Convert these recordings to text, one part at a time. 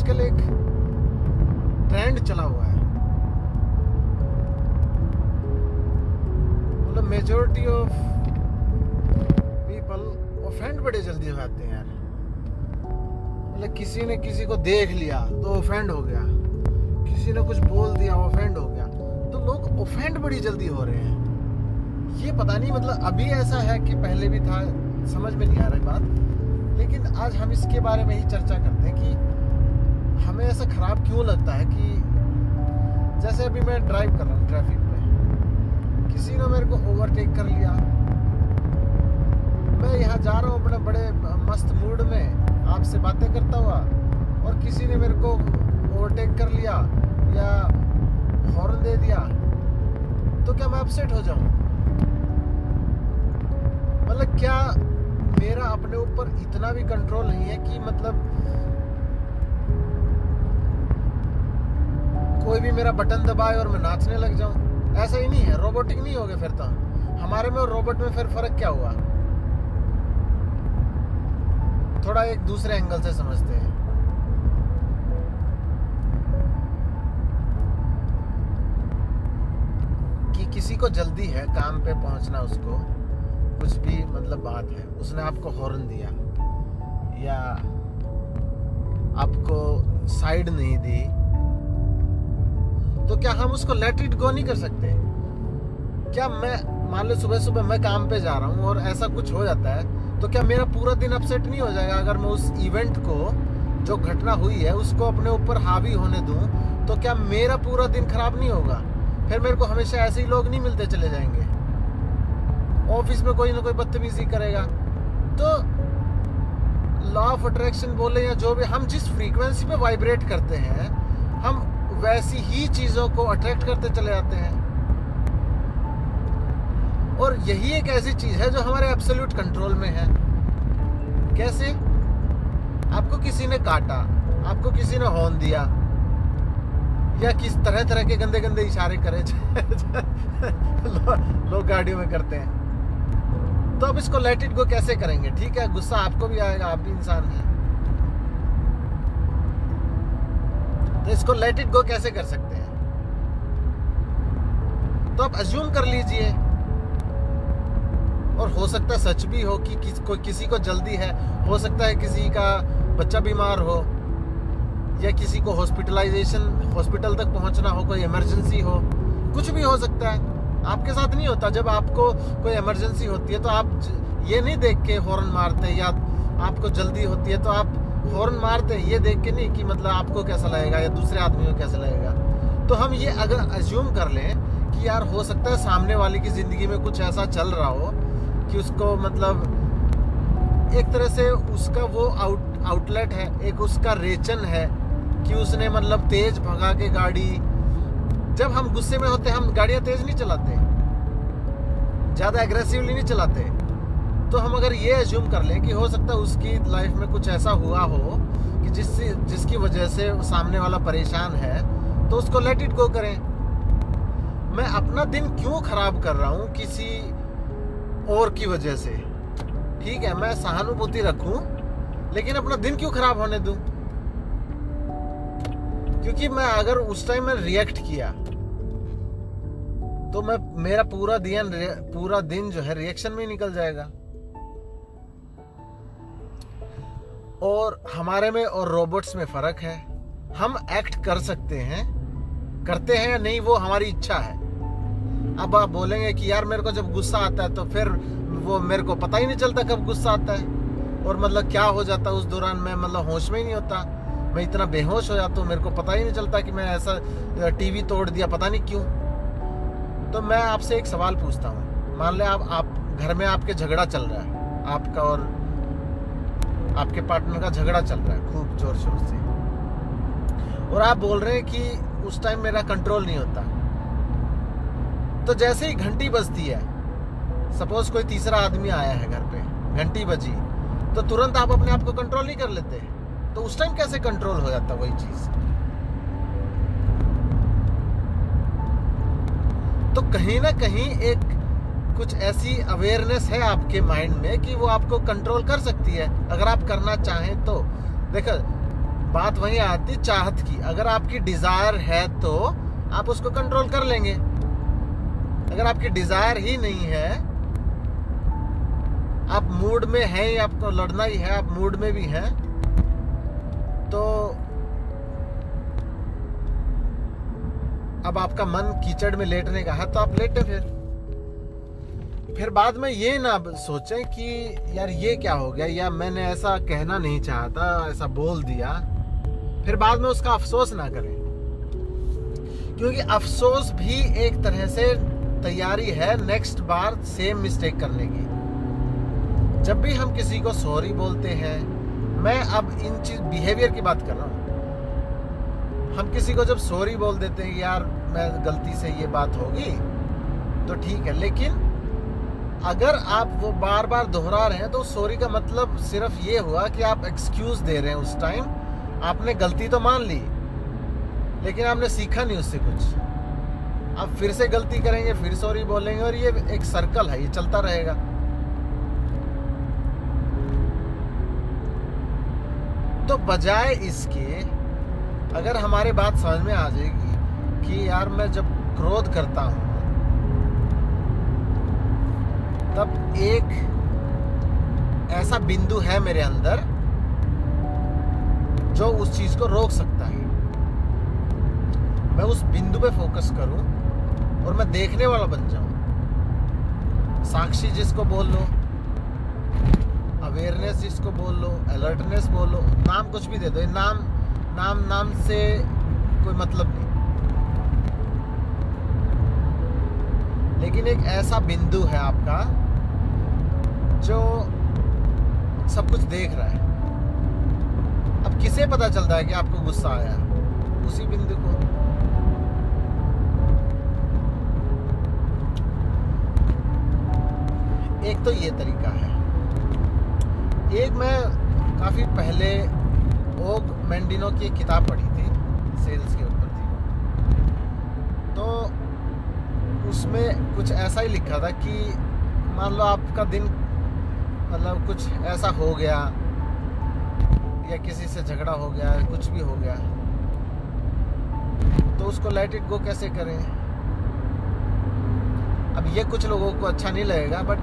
आजकल एक ट्रेंड चला हुआ है, मतलब मेजोरिटी ऑफ पीपल ऑफेंड बड़े जल्दी हो जाते हैं यार। मतलब किसी ने किसी को देख लिया तो ऑफेंड हो गया, किसी ने कुछ बोल दिया ऑफेंड हो गया, तो लोग ऑफेंड बड़ी जल्दी हो रहे हैं। ये पता नहीं मतलब अभी ऐसा है कि पहले भी था, समझ में नहीं आ रही बात। लेकिन आज हम इसके बारे में ही चर्चा करते हैं कि हमें ऐसा खराब क्यों लगता है कि जैसे अभी मैं ड्राइव कर रहा हूँ ट्रैफिक में, किसी ने मेरे को ओवरटेक कर लिया, मैं यहाँ जा रहा हूँ अपने बड़े मस्त मूड में आपसे बातें करता हुआ, और किसी ने मेरे को ओवरटेक कर लिया या हॉर्न दे दिया, तो क्या मैं अपसेट हो जाऊँ? मतलब क्या मेरा अपने ऊपर इतना भी कंट्रोल नहीं है कि मतलब कोई भी मेरा बटन दबाए और मैं नाचने लग जाऊं? ऐसा ही नहीं है, रोबोटिक नहीं हो गए फिर तो हमारे में और रोबोट में फिर फर्क क्या हुआ? थोड़ा एक दूसरे एंगल से समझते हैं। कि किसी को जल्दी है काम पे पहुंचना, उसको कुछ भी मतलब बात है, उसने आपको हॉर्न दिया या आपको साइड नहीं दी, तो क्या हम उसको लेट इट गो नहीं कर सकते? क्या मैं मान लो सुबह सुबह मैं काम पे जा रहा हूँ और ऐसा कुछ हो जाता है, तो क्या मेरा पूरा दिन अपसेट नहीं हो जाएगा? अगर मैं उस इवेंट को, जो घटना हुई है, उसको अपने ऊपर हावी होने दूं, तो क्या मेरा पूरा दिन खराब नहीं होगा? फिर मेरे को हमेशा ऐसे ही लोग नहीं मिलते चले जाएंगे, ऑफिस में कोई ना कोई बदतमीजी करेगा। तो लॉ ऑफ अट्रैक्शन बोले या जो भी, हम जिस फ्रीक्वेंसी पे वाइब्रेट करते हैं, हम वैसी ही चीजों को अट्रैक्ट करते चले जाते हैं। और यही एक ऐसी चीज है जो हमारे एब्सोल्यूट कंट्रोल में है। कैसे? आपको किसी ने काटा, आपको किसी ने हॉर्न दिया, या किस तरह तरह के गंदे गंदे इशारे करे लोग गाड़ियों में करते हैं, तो अब इसको लेट इट गो कैसे करेंगे? ठीक है, गुस्सा आपको भी आएगा, आप भी इंसान हैं, तो इसको लेट इट गो कैसे कर सकते हैं? तो आप अज्यूम कर लीजिए, और हो सकता है सच भी हो कि किसी को जल्दी है, हो सकता है किसी का बच्चा बीमार हो, या किसी को हॉस्पिटल तक पहुंचना हो, कोई इमरजेंसी हो, कुछ भी हो सकता है। आपके साथ नहीं होता। जब आपको कोई इमरजेंसी होती है तो आप ये नहीं देख के हॉर्न मारते, या आपको जल्दी होती है तो आप हॉर्न मारते हैं ये देख के नहीं कि मतलब आपको कैसा लगेगा या दूसरे आदमी को कैसा लगेगा। तो हम ये अगर अज्यूम कर लें कि यार हो सकता है सामने वाले की ज़िंदगी में कुछ ऐसा चल रहा हो कि उसको मतलब एक तरह से उसका वो आउटलेट है, एक उसका रेचन है कि उसने मतलब तेज भगा के गाड़ी, जब हम गुस्से में होते हैं हम गाड़ियां तेज नहीं चलाते, ज़्यादा एग्रेसिवली नहीं चलाते। तो हम अगर ये अज्यूम कर लें कि हो सकता है उसकी लाइफ में कुछ ऐसा हुआ हो कि जिसकी वजह से सामने वाला परेशान है, तो उसको लेट इट गो करें। मैं अपना दिन क्यों खराब कर रहा हूँ किसी और की वजह से? ठीक है, मैं सहानुभूति रखूं, लेकिन अपना दिन क्यों खराब होने दूं? क्योंकि मैं अगर उस टाइम में रिएक्ट किया तो मेरा पूरा दिन जो है रिएक्शन में निकल जाएगा। और हमारे में और रोबोट्स में फर्क है। हम एक्ट कर सकते हैं, करते हैं या नहीं वो हमारी इच्छा है। अब आप बोलेंगे कि यार मेरे को जब गुस्सा आता है तो फिर वो मेरे को पता ही नहीं चलता कब गुस्सा आता है, और मतलब क्या हो जाता है उस दौरान, मैं मतलब होश में ही नहीं होता, मैं इतना बेहोश हो जाता हूँ, मेरे को पता ही नहीं चलता कि मैं ऐसा टीवी तोड़ दिया, पता नहीं क्यों। तो मैं आपसे एक सवाल पूछता हूँ, मान लें आप घर में आपके झगड़ा चल रहा है, आपका और आपके पार्टनर का झगड़ा चल रहा है खूब जोर शोर से, और आप बोल रहे हैं कि उस टाइम मेरा कंट्रोल नहीं होता। तो जैसे ही घंटी बजती है, सपोज कोई तीसरा आदमी आया है घर पे, घंटी बजी, तो तुरंत आप अपने आप को कंट्रोल नहीं कर लेते, तो उस टाइम कैसे कंट्रोल हो जाता वही चीज? तो कहीं ना कहीं एक कुछ ऐसी अवेयरनेस है आपके माइंड में कि वो आपको कंट्रोल कर सकती है अगर आप करना चाहें तो। देखो, बात वहीं आती चाहत की। अगर आपकी डिजायर है तो आप उसको कंट्रोल कर लेंगे। अगर आपकी डिजायर ही नहीं है, आप मूड में हैं, आपको लड़ना ही है, आप मूड में भी हैं, तो अब आपका मन कीचड़ में लेटने का है तो आप लेटे। फिर बाद में ये ना सोचें कि यार ये क्या हो गया, या मैंने ऐसा कहना नहीं चाहता, ऐसा बोल दिया। फिर बाद में उसका अफसोस ना करें, क्योंकि अफसोस भी एक तरह से तैयारी है नेक्स्ट बार सेम मिस्टेक करने की। जब भी हम किसी को सॉरी बोलते हैं, मैं अब इन चीज बिहेवियर की बात कर रहा हूँ, हम किसी को जब सॉरी बोल देते हैं यार मैं गलती से ये बात होगी तो ठीक है, लेकिन अगर आप वो बार बार दोहरा रहे हैं तो सॉरी का मतलब सिर्फ ये हुआ कि आप एक्सक्यूज दे रहे हैं। उस टाइम आपने गलती तो मान ली, लेकिन आपने सीखा नहीं उससे कुछ। आप फिर से गलती करेंगे, फिर सॉरी बोलेंगे, और ये एक सर्कल है, ये चलता रहेगा। तो बजाय इसके, अगर हमारी बात समझ में आ जाएगी कि यार मैं जब क्रोध करता हूं तब एक ऐसा बिंदु है मेरे अंदर जो उस चीज को रोक सकता है, मैं उस बिंदु पे फोकस करूं और मैं देखने वाला बन जाऊं। साक्षी जिसको बोल लो, अवेयरनेस जिसको बोल लो, अलर्टनेस बोल लो, नाम कुछ भी दे दो, नाम से कोई मतलब नहीं, लेकिन एक ऐसा बिंदु है आपका जो सब कुछ देख रहा है। अब किसे पता चलता है कि आपको गुस्सा आया? उसी बिंदु को। एक तो ये तरीका है। एक मैं काफी पहले ओग मैंडिनो की एक किताब पढ़ी थी, सेल्स के ऊपर थी, तो उसमें कुछ ऐसा ही लिखा था कि मान लो आपका दिन मतलब कुछ ऐसा हो गया, या किसी से झगड़ा हो गया, कुछ भी हो गया, तो उसको लेट इट गो कैसे करें? अब ये कुछ लोगों को अच्छा नहीं लगेगा, बट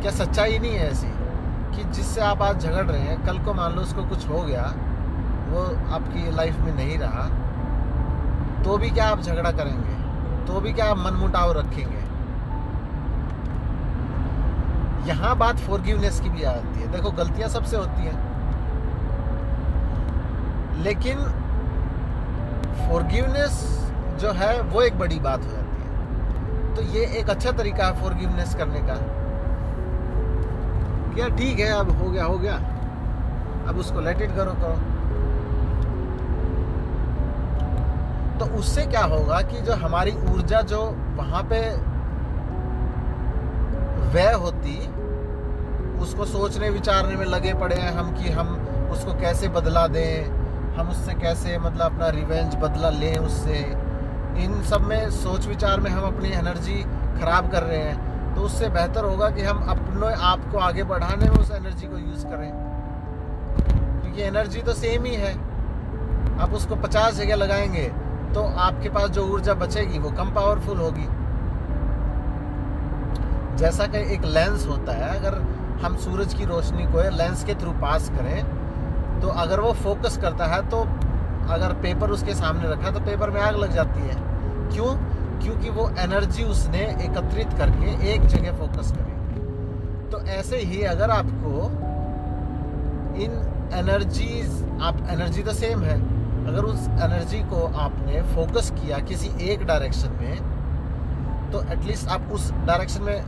क्या सच्चाई नहीं है ऐसी कि जिससे आप आज झगड़ रहे हैं, कल को मान लो उसको कुछ हो गया, वो आपकी लाइफ में नहीं रहा, तो भी क्या आप झगड़ा करेंगे? तो भी क्या आप मनमुटाव रखेंगे? यहाँ बात फॉरगिवनेस की भी आती है। देखो गलतियां सबसे होती हैं, लेकिन फॉरगिवनेस जो है वो एक बड़ी बात हो जाती है। तो ये एक अच्छा तरीका है फॉरगिवनेस करने का, कि यार ठीक है, अब हो गया, अब उसको लेट इट करो। तो उससे क्या होगा कि जो हमारी ऊर्जा जो वहां पे व्यय होती, उसको सोचने विचारने में लगे पड़े हैं हम कि हम उसको कैसे बदला दें, हम उससे कैसे मतलब अपना रिवेंज बदला लें उससे, इन सब में सोच विचार में हम अपनी एनर्जी खराब कर रहे हैं। तो उससे बेहतर होगा कि हम अपने आप को आगे बढ़ाने में उस एनर्जी को यूज करें, क्योंकि एनर्जी तो सेम ही है। आप उसको 50 जगह लगाएंगे तो आपके पास जो ऊर्जा बचेगी वो कम पावरफुल होगी। जैसा कि एक लेंस होता है, अगर हम सूरज की रोशनी को लेंस के थ्रू पास करें, तो अगर वो फोकस करता है, तो अगर पेपर उसके सामने रखा तो पेपर में आग लग जाती है। क्यों? क्योंकि वो एनर्जी उसने एकत्रित करके एक जगह फोकस करी। तो ऐसे ही अगर आपको इन एनर्जी तो सेम है, अगर उस एनर्जी को आपने फोकस किया किसी एक डायरेक्शन में, तो एटलीस्ट आप उस डायरेक्शन में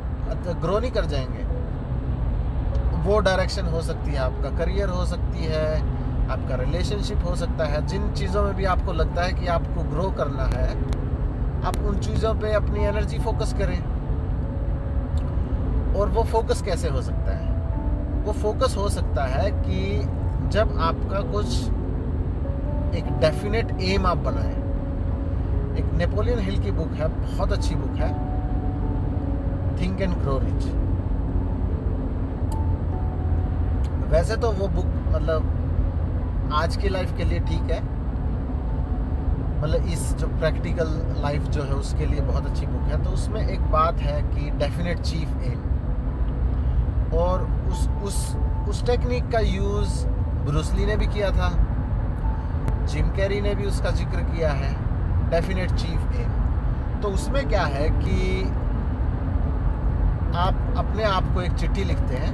ग्रो नहीं कर जाएंगे। वो डायरेक्शन हो सकती है आपका करियर, हो सकती है आपका रिलेशनशिप, हो सकता है जिन चीज़ों में भी आपको लगता है कि आपको ग्रो करना है, आप उन चीज़ों पे अपनी एनर्जी फोकस करें। और वो फोकस कैसे हो सकता है? वो फोकस हो सकता है कि जब आपका कुछ एक डेफिनेट एम आप बनाएं। एक नेपोलियन हिल की बुक है, बहुत अच्छी बुक है, थिंक एंड ग्रो रिच। वैसे तो वो बुक मतलब आज की लाइफ के लिए ठीक है, मतलब इस जो प्रैक्टिकल लाइफ जो है उसके लिए बहुत अच्छी बुक है। तो उसमें एक बात है कि डेफिनेट चीफ एम, और उस टेक्निक का यूज़ ब्रूस ली ने भी किया था, जिम कैरी ने भी उसका जिक्र किया है, डेफिनेट चीफ एम। तो उसमें क्या है कि आप अपने आप को एक चिट्ठी लिखते हैं,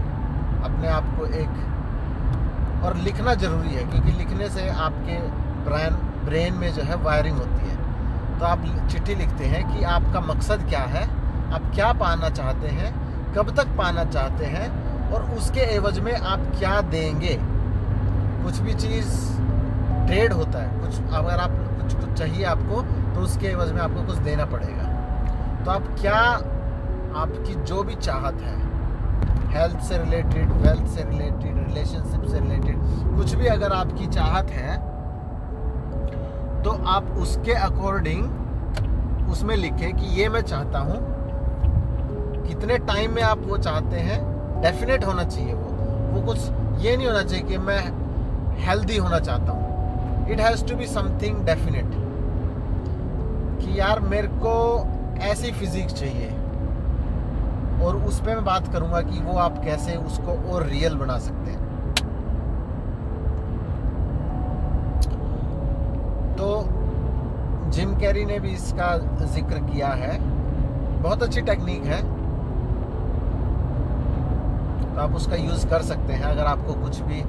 अपने आप को एक, और लिखना ज़रूरी है क्योंकि लिखने से आपके ब्रेन में जो है वायरिंग होती है। तो आप चिट्ठी लिखते हैं कि आपका मकसद क्या है, आप क्या पाना चाहते हैं, कब तक पाना चाहते हैं, और उसके एवज में आप क्या देंगे। कुछ भी चीज़ ट्रेड होता है, कुछ अगर आप कुछ चाहिए आपको तो उसके एवज में आपको कुछ देना पड़ेगा। तो आप क्या, आपकी जो भी चाहत है, हेल्थ से रिलेटेड, वेल्थ से रिलेटेड, रिलेशनशिप से रिलेटेड, कुछ भी अगर आपकी चाहत है तो आप उसके अकॉर्डिंग उसमें लिखें कि ये मैं चाहता हूँ, कितने टाइम में आप वो चाहते हैं, डेफिनेट होना चाहिए वो कुछ ये नहीं होना चाहिए कि मैं हेल्दी होना चाहता हूँ। It has to be something definite कि यार मेरे को ऐसी फिजिक्स चाहिए, और उस पर मैं बात करूँगा कि वो आप कैसे उसको और रियल बना सकते हैं। तो जिम कैरी ने भी इसका जिक्र किया है, बहुत अच्छी टेक्निक है, तो आप उसका यूज़ कर सकते हैं अगर आपको कुछ भी।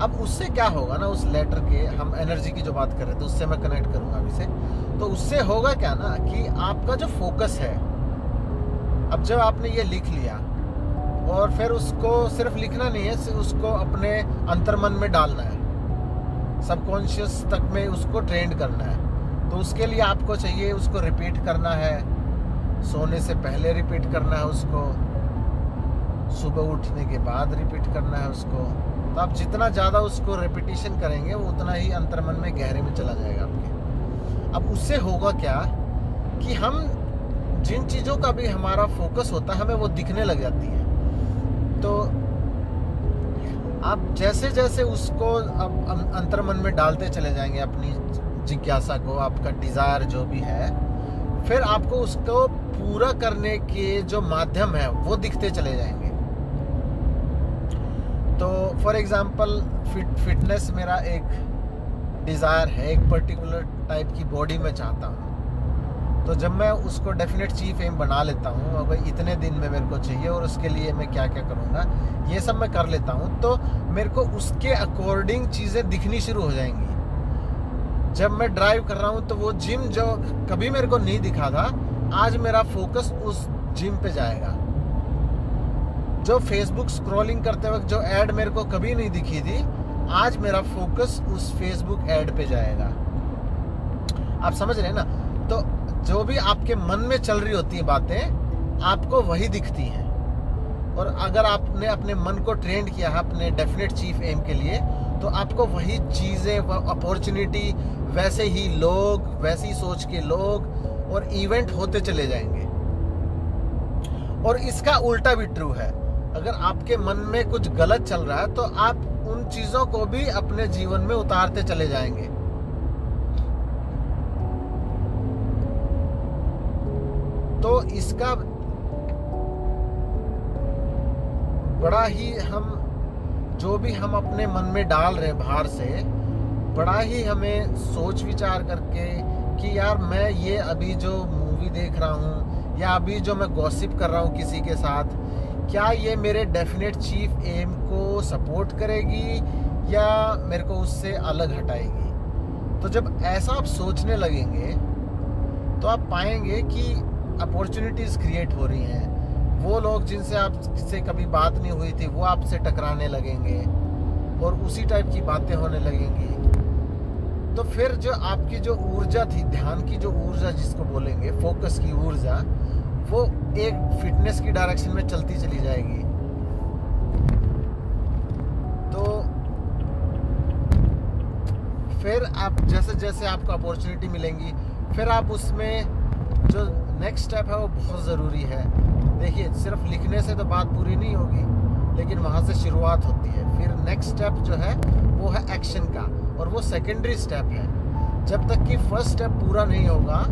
अब उससे क्या होगा ना, उस लेटर के, हम एनर्जी की जो बात कर रहे थे उससे मैं कनेक्ट करूँगा अभी से। तो उससे होगा क्या ना कि आपका जो फोकस है, अब जब आपने ये लिख लिया और फिर उसको सिर्फ लिखना नहीं है, उसको अपने अंतर्मन में डालना है, सबकॉन्शियस तक में उसको ट्रेंड करना है। तो उसके लिए आपको चाहिए उसको रिपीट करना है, सोने से पहले रिपीट करना है उसको, सुबह उठने के बाद रिपीट करना है उसको। तो आप जितना ज़्यादा उसको रिपीटिशन करेंगे वो उतना ही अंतर्मन में गहरे में चला जाएगा आपके। अब उससे होगा क्या कि हम जिन चीज़ों का भी हमारा फोकस होता है हमें वो दिखने लग जाती है। तो आप जैसे जैसे उसको अब अंतर्मन में डालते चले जाएंगे अपनी जिज्ञासा को, आपका डिज़ायर जो भी है, फिर आपको उसको पूरा करने के जो माध्यम है वो दिखते चले जाएंगे। तो फॉर एग्जांपल फिटनेस मेरा एक डिज़ायर है, एक पर्टिकुलर टाइप की बॉडी में चाहता हूँ। तो जब मैं उसको डेफिनेट चीफ एम बना लेता हूँ, अब इतने दिन में मेरे को चाहिए और उसके लिए मैं क्या क्या करूँगा, ये सब मैं कर लेता हूँ, तो मेरे को उसके अकॉर्डिंग चीज़ें दिखनी शुरू हो जाएंगी। जब मैं ड्राइव कर रहा हूँ तो वो जिम जो कभी मेरे को नहीं दिखा था, आज मेरा फोकस उस जिम पे जाएगा। जो फेसबुक स्क्रॉलिंग करते वक्त जो ऐड मेरे को कभी नहीं दिखी थी, आज मेरा फोकस उस फेसबुक ऐड पे जाएगा। आप समझ रहे हैं ना? तो जो भी आपके मन में चल रही होती है बातें, आपको वही दिखती हैं। और अगर आपने अपने मन को ट्रेंड किया है अपने डेफिनेट चीफ एम के लिए, तो आपको वही चीज़ें, अपॉर्चुनिटी, वैसे ही लोग, वैसी सोच के लोग और इवेंट होते चले जाएंगे। और इसका उल्टा भी ट्रू है। अगर आपके मन में कुछ गलत चल रहा है तो आप उन चीज़ों को भी अपने जीवन में उतारते चले जाएंगे। तो इसका बड़ा ही, हम जो भी हम अपने मन में डाल रहे हैं बाहर से, बड़ा ही हमें सोच विचार करके कि यार मैं ये अभी जो मूवी देख रहा हूँ या अभी जो मैं गॉसिप कर रहा हूँ किसी के साथ, क्या ये मेरे डेफिनेट चीफ एम को सपोर्ट करेगी या मेरे को उससे अलग हटाएगी। तो जब ऐसा आप सोचने लगेंगे तो आप पाएंगे कि अपॉर्चुनिटीज़ क्रिएट हो रही हैं। वो लोग जिनसे आपसे कभी बात नहीं हुई थी वो आपसे टकराने लगेंगे और उसी टाइप की बातें होने लगेंगी। तो फिर जो आपकी जो ऊर्जा थी, ध्यान की जो ऊर्जा जिसको बोलेंगे, फोकस की ऊर्जा, वो एक फिटनेस की डायरेक्शन में चलती चली जाएगी। तो फिर आप जैसे जैसे आपको अपॉर्चुनिटी मिलेंगी, फिर आप उसमें जो नेक्स्ट स्टेप है वो बहुत ज़रूरी है। देखिए, सिर्फ लिखने से तो बात पूरी नहीं होगी, लेकिन वहाँ से शुरुआत होती है। फिर नेक्स्ट स्टेप जो है वो है एक्शन का, और वो सेकेंडरी स्टेप है। जब तक कि फर्स्ट स्टेप पूरा नहीं होगा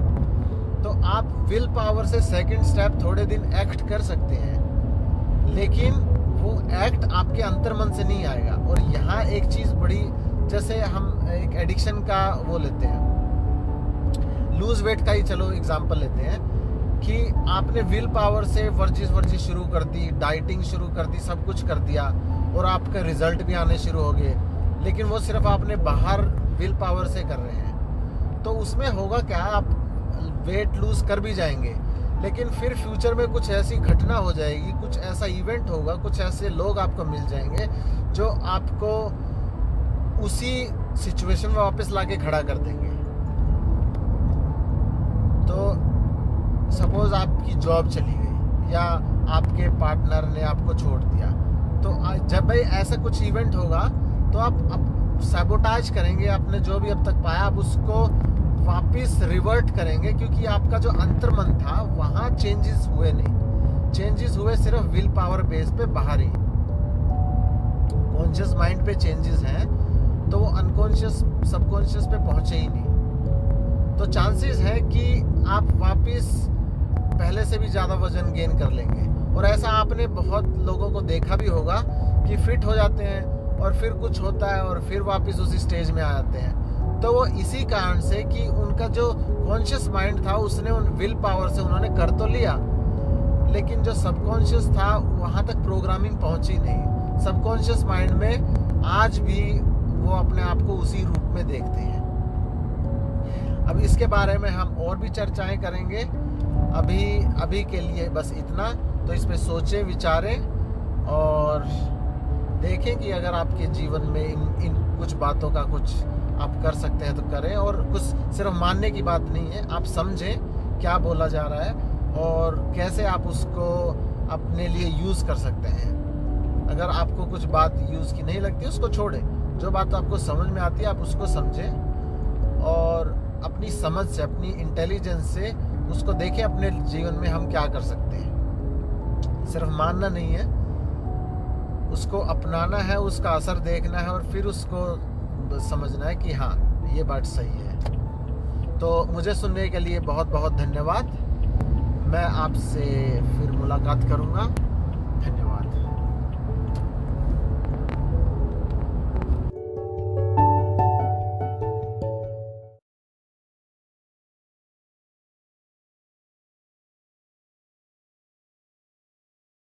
तो आप विल पावर से सेकेंड स्टेप थोड़े दिन एक्ट कर सकते हैं, लेकिन वो एक्ट आपके अंतर्मन से नहीं आएगा। और यहाँ एक चीज़ बड़ी, जैसे हम एक एडिक्शन का वो लेते हैं, लूज वेट का ही चलो एग्जांपल लेते हैं, कि आपने विल पावर से वर्जिश शुरू कर दी, डाइटिंग शुरू कर दी, सब कुछ कर दिया और आपका रिजल्ट भी आने शुरू हो गए, लेकिन वो सिर्फ आपने बाहर विल पावर से कर रहे हैं। तो उसमें होगा क्या, आप वेट लूज कर भी जाएंगे, लेकिन फिर फ्यूचर में कुछ ऐसी घटना हो जाएगी, कुछ ऐसा इवेंट होगा, कुछ ऐसे लोग आपको मिल जाएंगे जो आपको उसी सिचुएशन में वापस लाके खड़ा कर देंगे। तो सपोज आपकी जॉब चली गई या आपके पार्टनर ने आपको छोड़ दिया, तो जब भाई ऐसा कुछ इवेंट होगा तो आप सैबोटाज करेंगे, आपने जो भी अब तक पाया आप उसको वापस रिवर्ट करेंगे, क्योंकि आपका जो अंतर्मन था वहाँ चेंजेस हुए नहीं, चेंजेस हुए सिर्फ विल पावर बेस पे बाहर ही। कॉन्शियस माइंड पे चेंजेस हैं तो वो अनकॉन्शियस सबकॉन्शियस पे पहुँचे ही नहीं। तो चांसेस है कि आप वापस पहले से भी ज़्यादा वजन गेन कर लेंगे। और ऐसा आपने बहुत लोगों को देखा भी होगा कि फिट हो जाते हैं और फिर कुछ होता है और फिर वापस उसी स्टेज में आ जाते हैं। तो वो इसी कारण से कि उनका जो कॉन्शियस माइंड था उसने उन विल पावर से उन्होंने कर तो लिया, लेकिन जो सबकॉन्शियस था वहाँ तक प्रोग्रामिंग पहुँची नहीं। सबकॉन्शियस माइंड में आज भी वो अपने आप को उसी रूप में देखते हैं। अब इसके बारे में हम और भी चर्चाएं करेंगे, अभी के लिए बस इतना। तो इस पे सोचें, विचारें और देखें कि अगर आपके जीवन में इन कुछ बातों का कुछ आप कर सकते हैं तो करें। और कुछ सिर्फ मानने की बात नहीं है, आप समझें क्या बोला जा रहा है और कैसे आप उसको अपने लिए यूज़ कर सकते हैं। अगर आपको कुछ बात यूज़ की नहीं लगती उसको छोड़ें, जो बात आपको समझ में आती है आप उसको समझें और अपनी समझ से, अपनी इंटेलिजेंस से उसको देखें अपने जीवन में हम क्या कर सकते हैं। सिर्फ मानना नहीं है, उसको अपनाना है, उसका असर देखना है और फिर उसको समझना है कि हाँ ये बात सही है। तो मुझे सुनने के लिए बहुत बहुत धन्यवाद। मैं आपसे फिर मुलाकात करूँगा। धन्यवाद।